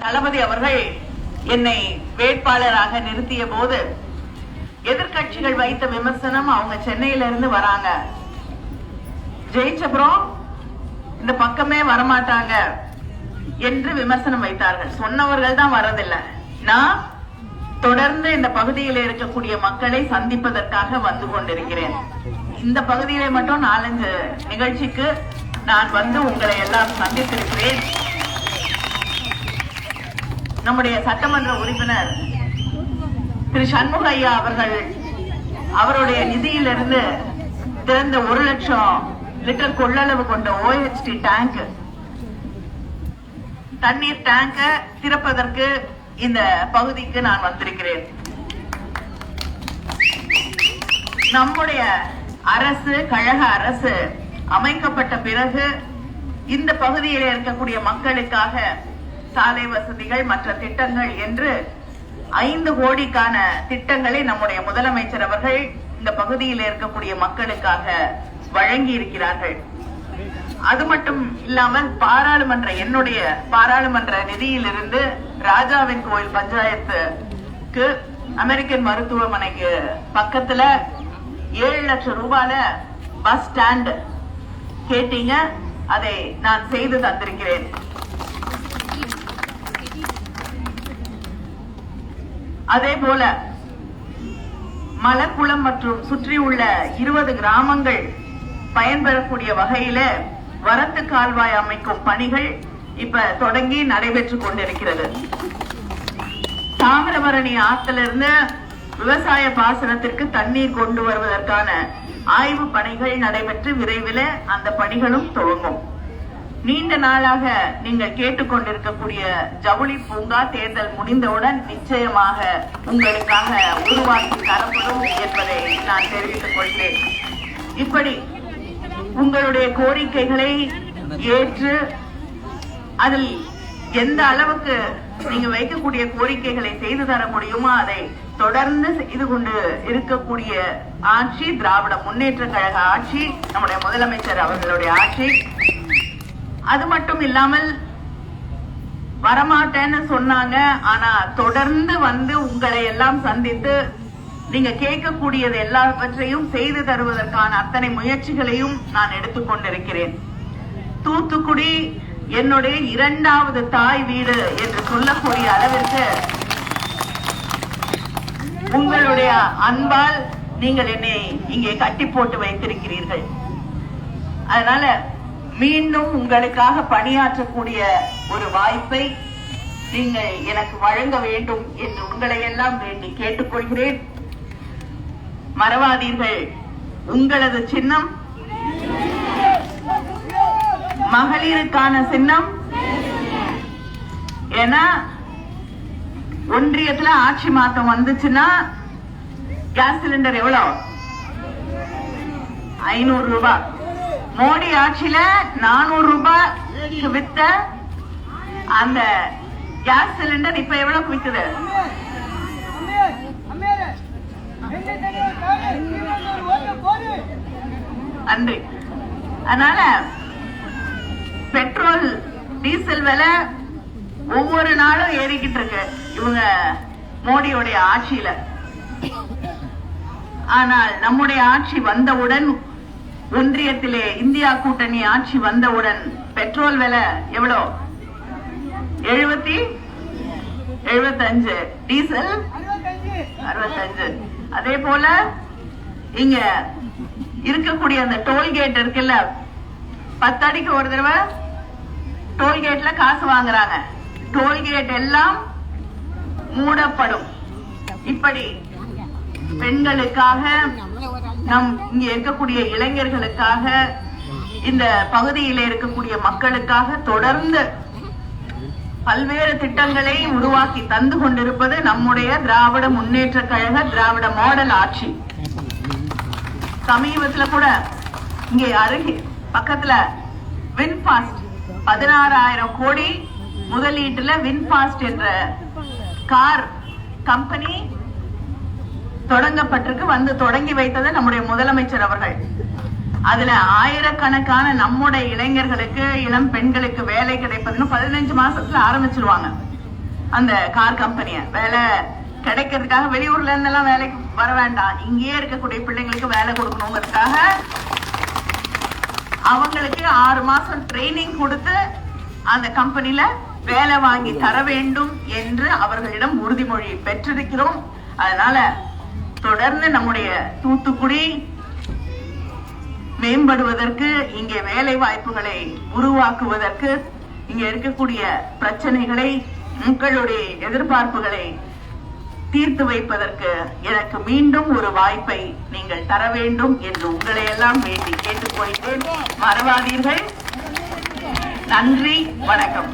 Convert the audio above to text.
தளபதி அவர்கள் என்னை வேட்பாளராக நிறுத்திய போது எதிர்கட்சிகள் வைத்த விமர்சனம், அவங்க சென்னையில இருந்து வராங்க, ஜெயிச்சப்புறம் இந்த பக்கமே வரமாட்டாங்க என்று விமர்சனம் வைத்தார்கள். சொன்னவர்கள் தான் வரதில்லை. நான் தொடர்ந்து இந்த பகுதியில் இருக்கக்கூடிய மக்களை சந்திப்பதற்காக வந்து கொண்டிருக்கிறேன். இந்த பகுதியிலே மட்டும் 4-5 நிகழ்ச்சிக்கு நான் வந்து உங்களை எல்லாம் சந்தித்திருக்கிறேன். நம்முடைய சட்டமன்ற உறுப்பினர் திரு சண்முக ஐயா அவர்கள் அவருடைய நிதியிலிருந்து திறந்த 1 லட்சம் லிட்டர் கொள்ளளவு கொண்ட OHT டேங்க், தண்ணீர் டேங்க திறப்பதற்கு இந்த பகுதிக்கு நான் வந்திருக்கிறேன். நம்முடைய அரசு, கழக அரசு அமைக்கப்பட்ட பிறகு இந்த பகுதியில் இருக்கக்கூடிய மக்களுக்காக சாலை வசதிகள், மற்ற திட்டங்கள் என்று 5 கோடிக்கான திட்டங்களை நம்முடைய முதலமைச்சர் அவர்கள் இந்த பகுதியில் இருக்கக்கூடிய மக்களுக்காக வழங்கி இருக்கிறார்கள். அது மட்டும் இல்லாமல் என்னுடைய பாராளுமன்ற நிதியிலிருந்து ராஜாவின் கோயில் பஞ்சாயத்துக்கு அமெரிக்கன் மருத்துவமனைக்கு பக்கத்துல 7 லட்சம் ரூபாயில பஸ் ஸ்டாண்ட் கேட்டீங்க, அதை நான் செய்து தந்திருக்கிறேன். அதே போல மலர்குளம் மற்றும் சுற்றியுள்ள 20 கிராமங்கள் பயன்பெறக்கூடிய வகையில வரத்து கால்வாய் அமைக்கும் பணிகள் இப்ப தொடங்கி நடைபெற்றுக் கொண்டிருக்கிறது. தாமிரபரணி ஆற்றிலிருந்து விவசாய பாசனத்திற்கு தண்ணீர் கொண்டு வருவதற்கான ஆய்வு பணிகள் நடைபெற்று விரைவில் அந்த பணிகளும் துவங்கும். நீண்ட நாளாக நீங்கள் கேட்டுக்கொண்டிருக்கக்கூடிய ஜவுளி பூங்கா தேர்தல் முடிந்தவுடன் நிச்சயமாக உங்களுக்காக உருவாக்கி தரப்படும் என்பதை நான் தெரிவித்துக் கொள்கிறேன். இப்படி உங்களுடைய கோரிக்கைகளை ஏற்று அதில் எந்த அளவுக்கு நீங்க வைக்கக்கூடிய கோரிக்கைகளை செய்து தர முடியுமோ அதை தொடர்ந்து செய்து கொண்டு இருக்கக்கூடிய ஆட்சி திராவிட முன்னேற்ற கழக ஆட்சி, நம்முடைய முதலமைச்சர் அவர்களுடைய ஆட்சி. அது மட்டும் இல்லாமல் வரமாட்டேன்னு சொன்னாங்க, ஆனா தொடர்ந்து வந்து உங்களை எல்லாம் சந்தித்து நீங்க கேட்கக்கூடியது எல்லாவற்றையும் செய்து தருவதற்கான அத்தனை முயற்சிகளையும் நான் எடுத்துக்கொண்டிருக்கிறேன். தூத்துக்குடி என்னுடைய 2வது தாய் வீடு என்று சொல்லக்கூடிய அளவிற்கு உங்களுடைய அன்பால் நீங்கள் என்னை இங்கே கட்டி போட்டு வைத்திருக்கிறீர்கள். அதனால மீண்டும் உங்களுக்காக பணியாற்றக்கூடிய ஒரு வாய்ப்பை நீங்கள் எனக்கு வழங்க வேண்டும் என்று உங்களை எல்லாம் வேண்டி கேட்டுக்கொள்கிறேன். மறவாதீர்கள், உங்களது சின்னம் மகளிருக்கான சின்னம். ஏன்னா ஒன்றியத்துல ஆட்சி மாற்றம் வந்துச்சுன்னா கேஸ் சிலிண்டர் எவ்வளவு? 500 ரூபாய். மோடி ஆட்சியில 400 ரூபாய் வித்த அந்த கேஸ் சிலிண்டர் இப்ப எவ்வளவு விக்குது? நன்றி. அதனால பெட்ரோல் டீசல் விலை ஒவ்வொரு நாளும் ஏறிக்கிட்டு இருக்கு இவங்க மோடியோடைய ஆட்சியில. ஆனால் நம்முடைய ஆட்சி வந்தவுடன், ஒன்றியத்திலே இந்தியா கூட்டணி ஆட்சி வந்தவுடன் பெட்ரோல் விலை எவ்வளவு? 75, டீசல் 65. அதே போல இங்க இருக்கக்கூடிய அந்த டோல்கேட் இருக்குல்ல, 10 அடிக்கு ஒரு தடவை டோல்கேட்ல காசு வாங்குறாங்க. டோல்கேட் எல்லாம் மூடப்படும். இப்படி பெண்களுக்காக, நம் இங்க இருக்கக்கூடிய இளைஞர்களுக்காக, இந்த பகுதியில் இருக்கக்கூடிய மக்களுக்காக தொடர்ந்து பல்வேறு திட்டங்களை உருவாக்கி தந்து கொண்டிருப்பது நம்முடைய திராவிட முன்னேற்ற கழக திராவிட மாடல் ஆட்சி. சமீபத்துல கூட இங்கே அருகே பக்கத்துல வின்பாஸ்ட் 16,000 கோடி முதலீட்டுல வின்பாஸ்ட் என்ற கார் கம்பெனி தொடங்கப்பட்டிருக்கு. வந்து தொடங்கி வைத்தது நம்முடைய முதலமைச்சர் அவர்கள். அதுல ஆயிரக்கணக்கான நம்முடைய இளைஞர்களுக்கு, இளம் பெண்களுக்கு வேலை கிடைப்பதுன்னு 15 மாசத்துல ஆரம்பிச்சிருவாங்க. அந்த கார் கம்பெனிய. வேலை கிடைக்கிறதுக்காக வெளியூர்ல இருந்தெல்லாம் வேலைக்கு வர வேண்டாம், இங்கேயே இருக்கக்கூடிய பிள்ளைங்களுக்கு வேலை கொடுக்கணுங்கிறதுக்காக அவங்களுக்கு 6 மாசம் ட்ரைனிங் கொடுத்து அந்த கம்பெனில வேலை வாங்கி தர வேண்டும் என்று அவர்களிடம் உறுதிமொழி பெற்றிருக்கிறோம். அதனால தொடர்ந்து நம்முடைய தூத்துக்குடி மேம்படுவதற்கு, இங்கே வேலை வாய்ப்புகளை உருவாக்குவதற்கு, இங்க இருக்கக்கூடிய பிரச்சனைகளை, மக்களுடைய எதிர்பார்ப்புகளை தீர்த்து வைப்பதற்கு எனக்கு மீண்டும் ஒரு வாய்ப்பை நீங்கள் தர வேண்டும் என்று உங்களை எல்லாம் வேண்டி கேட்டுக்கொள்கிறேன். மறவாதீர்கள். நன்றி, வணக்கம்.